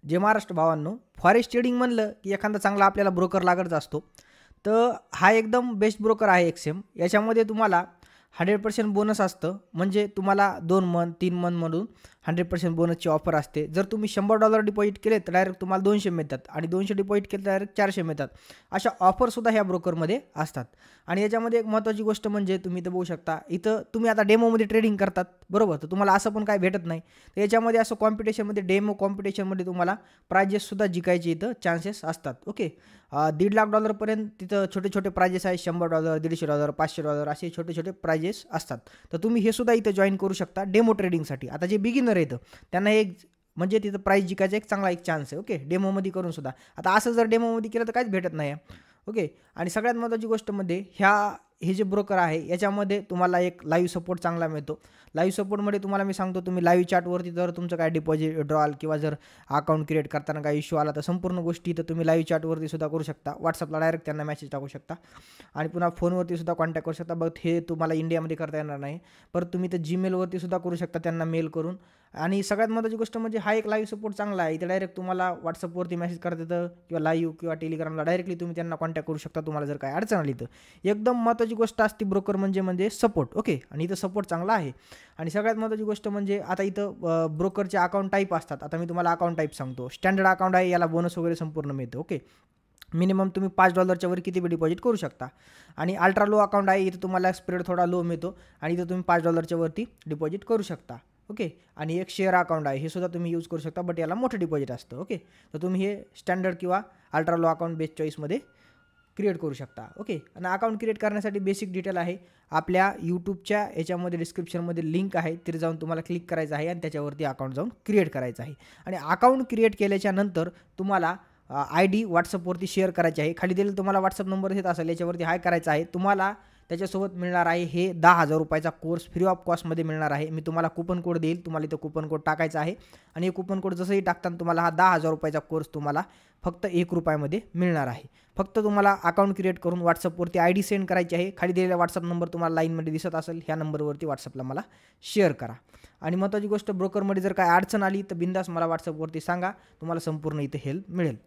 जय महाराष्ट्र भावांनो, forex trading म्हणलं की एखादा चांगला आपल्याला ब्रोकर लागतच असतो. तर हा एकदम बेस्ट ब्रोकर आहे एक्सएम. याच्यामध्ये तुम्हाला 100% बोनस असतं. म्हणजे तुम्हाला 2 मंथ 3 मंथमधून 100% बोनसची ऑफर असते. जर तुम्ही $100 डिपॉझिट केले तर डायरेक्ट तुम्हाला 200 मिळतात आणि 200 डिपॉझिट केले तर डायरेक्ट 400 मिळतात. अशा ऑफरसुद्धा ह्या ब्रोकरमध्ये असतात. आणि याच्यामध्ये एक महत्त्वाची गोष्ट म्हणजे तुम्ही इथं बघू शकता, इथं तुम्ही आता डेमोमध्ये ट्रेडिंग करतात बरोबर, तर तुम्हाला असं पण काही भेटत नाही. तर याच्यामध्ये असं कॉम्पिटिशनमध्ये डेमो कॉम्पिटिशनमध्ये तुम्हाला प्राइजेससुद्धा जिंकायचे इथं चान्सेस असतात. ओके, $1.5 लाख पर्यंत तिथं छोटे छोटे प्राइजेस आहेत. $100, $150, $500 असे छोटे छोटे प्राइजेस असतात. तर तुम्ही हे सुद्धा इथं जॉईन करू शकता डेमो ट्रेडिंगसाठी. आता जे बिगिनर आहेत त्यांना एक म्हणजे तिथं प्राइस जिंकायचा एक चांगला एक चान्स आहे. ओके, डेमोमध्ये करून सुद्धा. आता असं जर डेमोमध्ये केलं तर काहीच भेटत नाही. ओके, आणि सगळ्यात महत्त्वाची गोष्ट म्हणजे हे जे ब्रोकर आहे याच्यामध्ये तुम्हाला एक लाईव्ह सपोर्ट चांगला मिळतो. लाईव्ह सपोर्टमध्ये तुम्हाला मी सांगतो, तुम्ही लाईव्ह चॅटवरती जर तुमचं काय डिपॉझिट विड्रॉल किंवा जर अकाउंट क्रिएट करताना काही इश्यू आला तर संपूर्ण गोष्टी तर तुम्ही लाईव्ह चॅटवरती सुद्धा करू शकता. व्हॉट्सअपला डायरेक्ट त्यांना मेसेज टाकू शकता आणि पुन्हा फोनवरती सुद्धा कॉन्टॅक्ट करू शकता. बट हे तुम्हाला इंडियामध्ये करता येणार नाही. परत तुम्ही तर जीमेलवरती सुद्धा करू शकता त्यांना मेल करून. आणि सगळ्यात महत्त्वाची गोष्ट म्हणजे हा एक लाईव्ह सपोर्ट चांगला आहे. इथे डायरेक्ट तुम्हाला व्हॉट्सअपवरती मेसेज करता येतं किंवा लाईव्ह किंवा टेलिग्रामला डायरेक्टली तुम्ही त्यांना कॉन्टॅक्ट करू शकता तुम्हाला जर काही अडचण आली तर. एकदम महत्त्वाची गोष्ट असते ब्रोकर म्हणजे सपोर्ट. ओके, आणि इथं सपोर्ट चांगला आहे. आणि सगळ्यात महत्त्वाची गोष्ट म्हणजे आता इथं ब्रोकरचे अकाउंट टाईप असतात. आता मी तुम्हाला अकाउंट टाईप सांगतो. स्टँडर्ड अकाउंट आहे, याला बोनस वगैरे संपूर्ण मिळतं. ओके, मिनिमम तुम्ही $5 वर किती डिपॉझिट करू शकता. आणि अल्ट्रा लो अकाउंट आहे, इथं तुम्हाला स्प्रेड थोडा लो मिळतो आणि इथं तुम्ही $5 वरती डिपॉझिट करू शकता. ओके, आणि एक शेअर अकाउंट आहे, हे सुद्धा तुम्ही यूज करू शकता, बट याला मोठं डिपॉझिट असतं. ओके, तर तुम्ही हे स्टँडर्ड किंवा अल्ट्रा लो अकाउंट बेस्ट चॉईसमध्ये क्रिएट करू शकता. ओके, आणि अकाउंट क्रिएट करण्यासाठी बेसिक डिटेल आहे आपल्या यूट्यूबच्या याच्यामध्ये डिस्क्रिप्शनमध्ये लिंक आहे, तिथे जाऊन तुम्हाला क्लिक करायचं आहे आणि त्याच्यावरती अकाउंट जाऊन क्रिएट करायचं आहे. आणि अकाउंट क्रिएट केल्याच्या नंतर तुम्हाला ID व्हॉट्सअपवरती शेअर करायची आहे. खाली दिलेलं तुम्हाला व्हॉट्सअप नंबर येत असेल, याच्यावरती हाय करायचं आहे. तुम्हाला त्याच्यासोबत मिळणार आहे हे $10,000 कोर्स फ्री ऑफ कॉस्टमध्ये मिळणार आहे. मी तुम्हाला कुपन कोड देईल, तुम्हाला इथं कुपन कोड टाकायचा आहे आणि हे कुपन कोड जसंही टाकताना तुम्हाला हा $10,000 कोर्स तुम्हाला फक्त ₹1 मिळणार आहे. फक्त तुम्हाला अकाउंट क्रिएट करून व्हॉट्सअपवरती ID सेंड करायची आहे. खाली दिलेला व्हॉट्सअप नंबर तुम्हाला लाईनमध्ये दिसत असेल, ह्या नंबरवरती व्हॉट्सअपला मला शेअर करा. आणि महत्त्वाची गोष्ट, ब्रोकरमध्ये जर काय अडचण आली तर बिंदास मला व्हॉट्सअपवरती सांगा, तुम्हाला संपूर्ण इथे हेल्प मिळेल.